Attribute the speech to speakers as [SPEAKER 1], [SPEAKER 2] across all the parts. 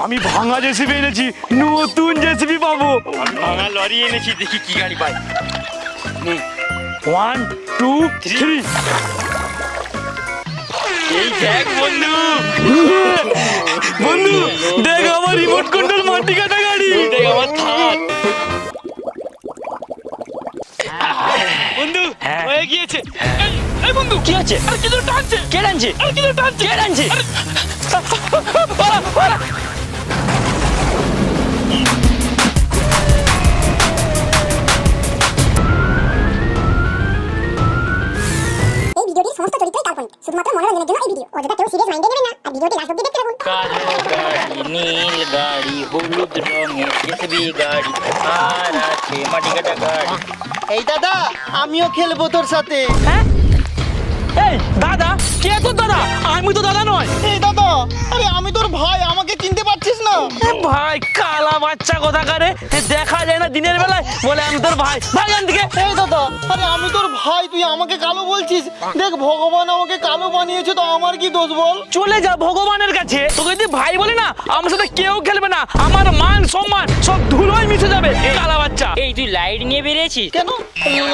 [SPEAKER 1] আমি ভাঙা জেসিবি এনেছি, নতুন জেসিবি পাবো।
[SPEAKER 2] আমি ভাঙা লরি এনেছি, দেখি কি গাড়ি পাই।
[SPEAKER 1] 1 2 3
[SPEAKER 2] এই দেখ বন্ধু,
[SPEAKER 1] বন্ধু দেখ আমার রিমোট কন্ট্রোল মাটি কাটা গাড়ি।
[SPEAKER 2] দেখ আমার থাক। বন্ধু হয়ে গিয়েছে। এই বন্ধু
[SPEAKER 1] কি আছে?
[SPEAKER 2] আরে কি ধরে টানছে?
[SPEAKER 1] কে টানছে?
[SPEAKER 2] আরে কি ধরে টানছে?
[SPEAKER 1] কে টানছে?
[SPEAKER 3] এই ভিডিওটির সমস্ত চরিত্রই কাল্পনিক, শুধুমাত্র মনোরঞ্জনের জন্য এই ভিডিও। অযথা কেউ সিরিয়াস মাইন্ডে নেবেন না আর ভিডিওটি লাস্ট অবধি দেখতে থাকুন।
[SPEAKER 2] কালো গাড়ি, নীল গাড়ি, হলুদ রঙের জেসিবি গাড়ি, আর আছে মাটি কাটা গাড়ি।
[SPEAKER 4] এই দাদা, আমিও খেলবো তোর সাথে।
[SPEAKER 1] হ্যাঁ? এই দাদা, কে তোর দাদা? আমি তো দাদা নয়।
[SPEAKER 4] এই দাদা, আরে আমি তোর ভাই, আমাকে চিনতে পারছিস না?
[SPEAKER 1] ভাই কালা বাচ্চা কোথাকারে, দেখা যায় না দিনের বেলায়, বলে আমি তোর ভাই। ভাই এখান থেকে।
[SPEAKER 4] এই দাদা, আরে আমি তোর ভাই, তুই আমাকে কালো বলছিস? দেখ ভগবান আমাকে কালো বানিয়েছে, তো আমার কি দোষ বল?
[SPEAKER 1] চলে যা ভগবানের কাছে। তোকে যদি ভাই বলি না, আমার সাথে কেউ খেলবে না। আমার মান সম্মান সব ধুলোয় মিশে যাবে। কালা বাচ্চা।
[SPEAKER 2] এই তুই লাইট নিয়ে বেরিয়েছিস?
[SPEAKER 4] কেন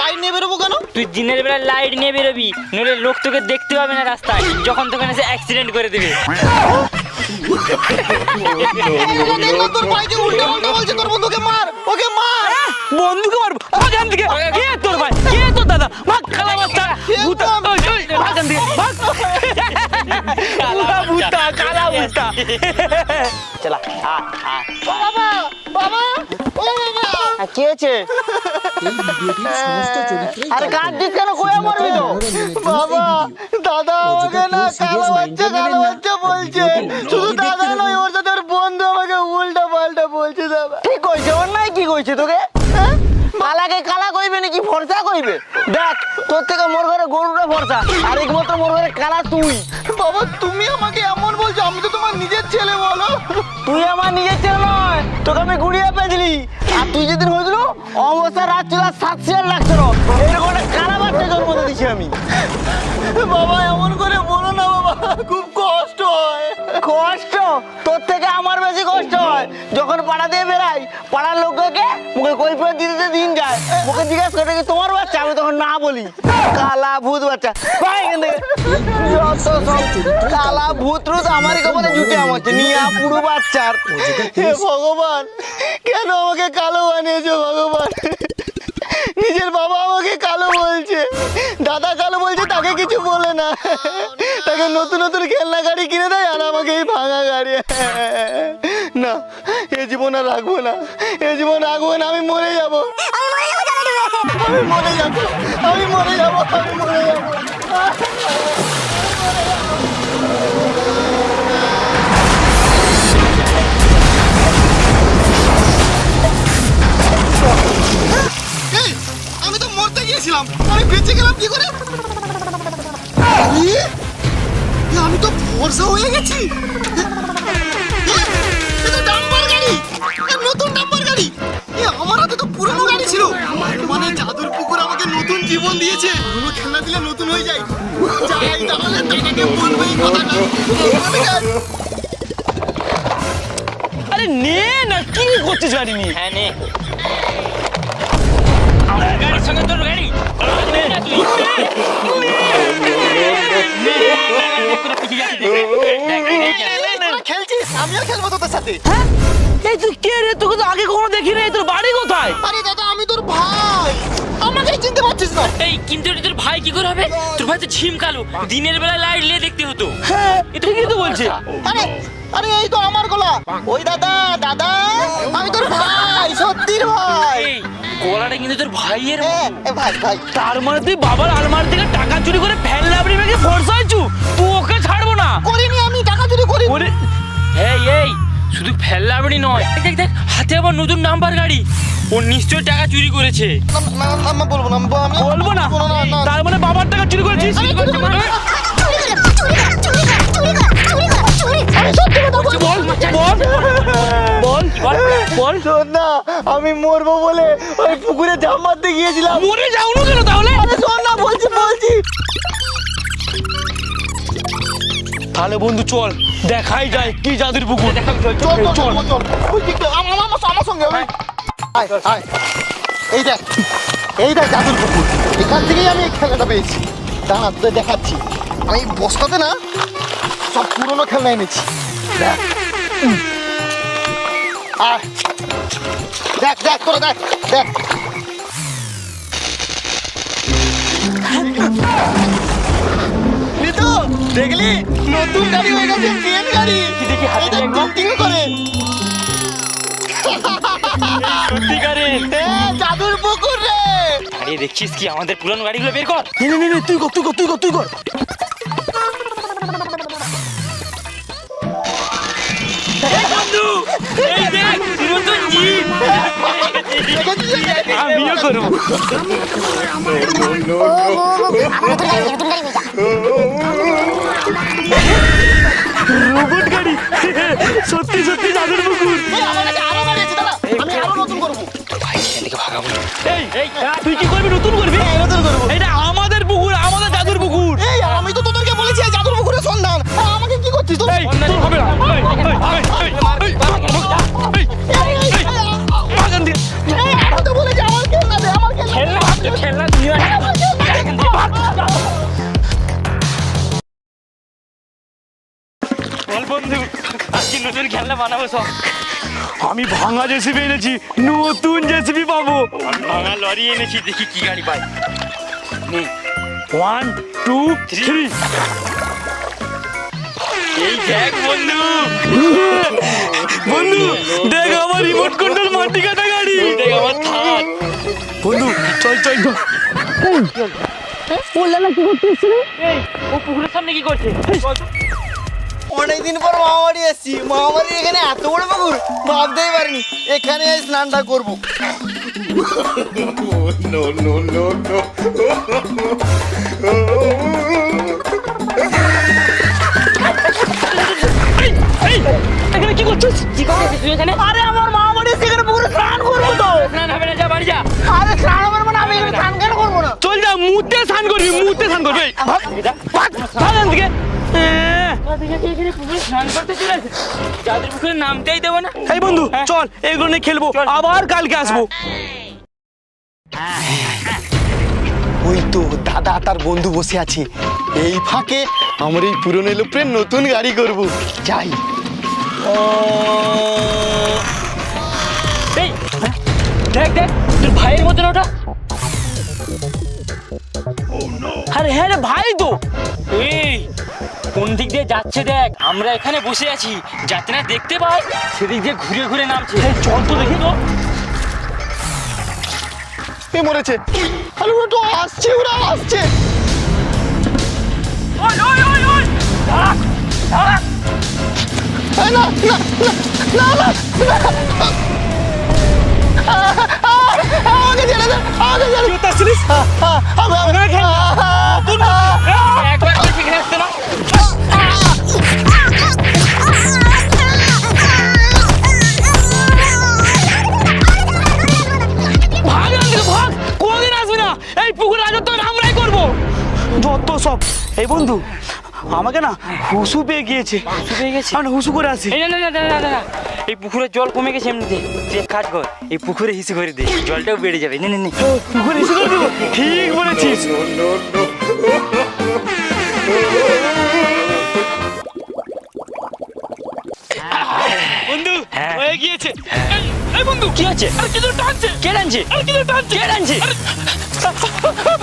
[SPEAKER 4] লাইন নিয়ে বেরোবো কেন?
[SPEAKER 2] তুই দিনের বেলা লাইট নিয়ে বেরোবি, নইলে লোক তোকে দেখতে পাবে না রাস্তায়, যখন তোকে এসে অ্যাক্সিডেন্ট করে দেবে।
[SPEAKER 4] দেখ না, তোর ভাইকে উল্টো উল্টো বলছে, তোর বন্ধুকে মার, ওকে মার।
[SPEAKER 1] বন্ধুকে মারবো? ভাগ এখান থেকে। কে তোর ভাই? কে তোর দাদা? ভাগ কালা বাচ্চা। ভূতা। ওই, ওই, ভাগ এখান থেকে, ভাগ। ভূতা, কালা ভূতা। চলা, আ, আ।
[SPEAKER 4] বাবা, বাবা, ও বাবা,
[SPEAKER 5] কি হয়েছে?
[SPEAKER 4] আরে কাঁদছিস কেন? কয়ে মরবি তো? বাবা, দাদা আমাকে না কালো বাচ্চা বলছে। শুধু দাদা নয়, ওর সাথে ওর বন্ধু আমাকে উল্টা পাল্টা বলছে। দাদা
[SPEAKER 5] কি কইছে? অন্যায় কি কইছে তোকে? হ্যাঁ? কালাকে কালা কইবে নাকি ফর্সা কইবে? দেখ, তোর থেকে মোর ঘরে গরুটা ফর্সা, আর একমাত্র মোর ঘরে কালা তুই।
[SPEAKER 4] বাবা, তুমি আমাকে এমন বলছো? আমি তো তোমার নিজের ছেলে, বলো।
[SPEAKER 5] তুই আমার নিজের ছেলে নয়, তোকে আমি গুড়িয়ে পেয়েছিলি। আর তুই যেদিন হয়েছিল অবস্থা রাত ছিল 7 শিয়ার লাগছিল, এরকম একটা কালা বাচ্চা জন্ম দিয়েছি আমি।
[SPEAKER 4] বাবা এমন করে বলো না বাবা, খুব কষ্ট হয়।
[SPEAKER 5] কষ্ট? তোর থেকে আমার বেশি কষ্ট হয়। যখন পাড়া দিয়ে বেড়াই, পাড়ার লোককে মুখে কৈফিয়ত দিতে দিন যায়, মুখে জিজ্ঞাসা করে কি তোমার বাচ্চা, আমি তখন না বলি কালা ভূত বাচ্চা। ভাই এখান থেকে। যত সব কালা ভূত রুত আমারই কপালে জুটে আমাকে নিয়ে পুরো বাচ্চার।
[SPEAKER 4] হে ভগবান, কেন আমাকে কালো বানিয়েছো ভগবান? নিজের বাবা আমাকে কালো বলছে, দাদা কালো বলছে, তাকে কিছু বলে না। তাকে নতুন নতুন খেলনা গাড়ি কিনে দেয়, আর আমাকে এই ভাঙা গাড়ি। না, এ জীবন আর রাখবো না, এ জীবন রাখবো না। আমি মরে যাবো, আমি মরে যাবো, আমি মরে যাবো, আমি মরে যাবো। আমি তো মরতে গিয়েছিলাম, আমি বেঁচে গেলাম কি করে? আমি তো ভরসা হয়ে গেছি। এটা ডাম্পার গাড়ি, নতুন ডাম্পার গাড়ি। আমার হাতে তো পুরনো গাড়ি ছিল। মানে জাদুর পুকুর আমাকে নতুন জীবন দিয়েছে। পুরনো খেলনা দিলে নতুন হয়ে যায়। যাই তাহলে দাদাকে বলবো এই কথাটা।
[SPEAKER 1] আরে নে না, কি করছিস গাড়ি নিয়ে?
[SPEAKER 2] হ্যাঁ নে। আমার গাড়ির সঙ্গে তোর গাড়ি নে না তুই।
[SPEAKER 4] খেলছিস, আমিও খেলবো তোদের সাথে।
[SPEAKER 1] হ্যাঁ? এই তুই কে রে? তোকে তো আগে কখনো দেখি রে। তোর বাড়ি কোথায়?
[SPEAKER 4] আরে দাদা, আমি তোর ভাই, আমাকে চিনতে পারছিস না?
[SPEAKER 2] এই কিন্তু এটা তোর ভাই কি করে হবে? তোর ভাই তো ঝিম কালো, দিনের বেলা লাইট নিয়ে দেখতে হতো।
[SPEAKER 1] হ্যাঁ, ঠিকই তো বলছে।
[SPEAKER 4] আরে আরে এই তো আমার গলা। ওই দাদা, দাদা আমি তোর ভাই, সত্যির ভাই।
[SPEAKER 2] এই গলাটা কিন্তু তোর ভাইয়ের
[SPEAKER 4] এ, এ ভাই ভাই,
[SPEAKER 1] তার মানে তুই বাবার আলমারি থেকে টাকা চুরি করে ফ্যান লাবড়ি মেঘে ফোর্স হয়েছু? তুই ওকে ছাড়বো না।
[SPEAKER 4] করিনি, আমি টাকা চুরি করি।
[SPEAKER 1] ওরে
[SPEAKER 2] এই এই শুধু ফেল্লাবড়ি নয়, দেখ দেখ হাতে আবার নতুন নাম্বার গাড়ি। ও নিশ্চয় টাকা চুরি করেছে।
[SPEAKER 4] আমি বলবো না,
[SPEAKER 1] বলবো না?
[SPEAKER 4] না।
[SPEAKER 1] তার মানে বাবার টাকা চুরি করেছিস? বল বল বল বল।
[SPEAKER 4] শোন না, আমি মরবো বলে ওই পুকুরে ঝাঁপ মারতে গিয়েছিলাম।
[SPEAKER 1] মরে যাও না কেন তাহলে?
[SPEAKER 4] আরে শোন না, বলছি
[SPEAKER 1] তাহলে বন্ধু চল দেখাই যায় কি জাদুর পুকুর।
[SPEAKER 2] দেখাবি চল
[SPEAKER 4] চল
[SPEAKER 2] চল
[SPEAKER 4] চল চল চল ওই দিকটা আমার সঙ্গে ওই। আয় আয় এই দেখ জাদুর পুকুর, এখান থেকেই আমি এই খেলাটা পেয়েছি। দাঁড়া তোদের দেখাচ্ছি, আমি বস্তাতে না সব পুরনো খেলনা এনেছি। দেখ আয় দেখ দেখ তোরা দেখ দেখ নিতু, দেখলি নতুন গাড়ি হয়ে গেছে, ট্রেন গাড়ি।
[SPEAKER 2] দেখি হাতে
[SPEAKER 4] এই দেখ,
[SPEAKER 2] দেখবো।
[SPEAKER 4] টিং টিং করে।
[SPEAKER 2] সত্যিকারে
[SPEAKER 4] জাদুর পুকুর রে।
[SPEAKER 2] আরে দেখছিস কি আমাদের পুরানো গাড়িগুলো বের কর।
[SPEAKER 1] নে তুই কর তুই কর তুই কর তুই কর।
[SPEAKER 2] এই বন্ধু এই দেখ নতুন জিপ।
[SPEAKER 1] আমিও করবো। রোবট গাড়ি, সত্যি সত্যি জাদুর পুকুর।
[SPEAKER 4] এই, আমার কাছে আরো গাড়ি আছে, দাঁড়া, আমি আরো নতুন করবো।
[SPEAKER 1] এই তুই কি করবি? নতুন করবি?
[SPEAKER 4] নতুন করবো।
[SPEAKER 1] এটা আমাদের পুকুর, আমাদের জাদুর পুকুর।
[SPEAKER 4] এই, আমি তো তোদেরকে বলেছি এই জাদুর পুকুরের সন্ধান। আমাকে কি করছিস তুই?
[SPEAKER 1] এই তোর হবে না। বাগান দিয়ে
[SPEAKER 4] এই, আমি তো বলেছি আমার খেলনা দে, আমার খেলনা দে।
[SPEAKER 2] খেলনা ভাবছো খেলনা নিয়ে আয়। এখান থেকে ভাগ। বল বন্ধু আজকে নতুন খেলনা বানাবো সব।
[SPEAKER 1] আমি ভাঙা জেসিবি এনেছি, নতুন জেসিবি পাবো।
[SPEAKER 2] আমি ভাঙা লরি এনেছি, দেখি কি গাড়ি পাই। নে
[SPEAKER 1] 1 2 3।
[SPEAKER 2] এই দেখ বন্ধু
[SPEAKER 1] বন্ধু দেখ আমার রিমোট কন্ট্রোল মাটি কাটা গাড়ি।
[SPEAKER 2] দেখ আমার থাক।
[SPEAKER 1] বন্ধু চল চল চল।
[SPEAKER 2] এই ও পুকুরের সামনে কি করছে?
[SPEAKER 4] অনেকদিন পর মামাবাড়ি এসছি, মামাবাড়ির এখানে এত বড় পুকুর ভাবতেই পারিনি। এখানে এই স্নানটা করবো।
[SPEAKER 1] এই এখানে কি করছিস?
[SPEAKER 2] কি করছিস তুই এখানে?
[SPEAKER 5] আরে আমার মামাবাড়ি সেখানে পুকুরে স্নান করবো তো।
[SPEAKER 2] স্নান হবে না, যা বাড়ি যা।
[SPEAKER 5] আরে স্নান হবে মানে আমি এখানে স্নান কেন করবো না?
[SPEAKER 1] চল যা, মুতে স্নান করবি, মুতে স্নান করবি। এই, ভাগ ভাগ ভাগ এখান থেকে।
[SPEAKER 2] এখানে পুকুরে স্নান করতে চলে আসে, যাদের পুকুরে নামতেই দেবো না।
[SPEAKER 1] এই বন্ধু চল এগুলো নিয়ে খেলবো, আবার কালকে আসবো।
[SPEAKER 4] ওই তো দাদা তার বন্ধু বসে আছে, এই ফাঁকে আমার এই পুরনো এলোপ্রেন নতুন গাড়ি করবো। যাই।
[SPEAKER 2] এই দেখ দেখ তোর ভাইয়ের মতন ওটা।
[SPEAKER 1] আরে হ্যাঁ রে ভাই তো।
[SPEAKER 2] এই কোন দিক দিয়ে যাচ্ছে দেখ, আমরা এখানে বসে আছি, যাতে না দেখতে পাই সেদিক দিয়ে ঘুরে ঘুরে নামছে।
[SPEAKER 1] চল তো দেখি তো।
[SPEAKER 4] এ মরেছে। আরে ওরা তো আসছে, ওরা আসছে।
[SPEAKER 2] ওই ওই ওই ওই দাঁড়া দাঁড়া।
[SPEAKER 4] এই, না না না না না, না। আমাকে ছেড়ে দে, আমাকে ছেড়ে দে।
[SPEAKER 2] একবার করে শিখে আসতে না।
[SPEAKER 1] ভাগ এখান থেকে, ভাগ, কোনোদিন আসবি না। এই পুকুর রাজত্ব আমরাই করবো, যত সব। এই বন্ধু আমাকে না হুসু পেয়ে গিয়েছে।
[SPEAKER 2] হুসু পেয়ে গেছে?
[SPEAKER 1] আমি হুসু করে আসি।
[SPEAKER 2] এই না না না না না না, এই পুকুরের জল কমে গেছে এমনিতে। তুই এক কাজ কর, এই পুকুরে হিসু করে দে, জলটাও বেড়ে যাবে। নে নে নে।
[SPEAKER 1] পুকুর এসে করে দেবো, ঠিক বলেছিস। বন্ধু হয়ে গিয়েছে। এই বন্ধু
[SPEAKER 2] কি আছে?
[SPEAKER 1] আর কিছু টানছে।
[SPEAKER 2] কে টানছে?
[SPEAKER 1] আর কিছু টানছে।
[SPEAKER 2] কে টানছে?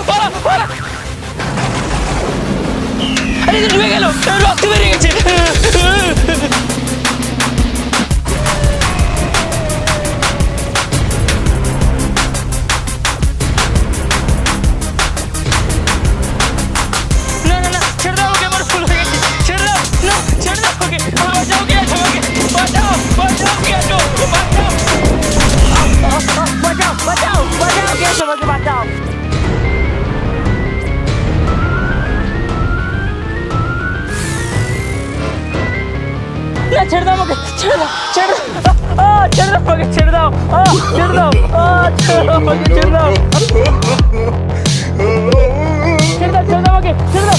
[SPEAKER 1] পালা, পালা।
[SPEAKER 2] আরে তো ডুবে গেল, রক্ত বেরিয়ে গেছে। না না না, ছেড়ে দাও ওকে, আমার ফুল হয়ে গেছে। ছেড়ে দাও, না ছেড়ে দাও ওকে। বাঁচাও কে আছো ওকে, বাঁচাও বাঁচাও কে আছো, বাঁচাও বাঁচাও বাঁচাও বাঁচাও কে আছো ওকে, বাঁচাও। না ছেড়ে দাও আমাকে, ছেড়ে দাও, ছেড়ে দাও, ছেড়ে দাও আমাকে, ছেড়ে দাও, ছেড়ে দাও, ছেড়ে দাও আমাকে, ছেড়ে দাও, ছেড়ে দাও আমাকে, ছেড়ে দাও।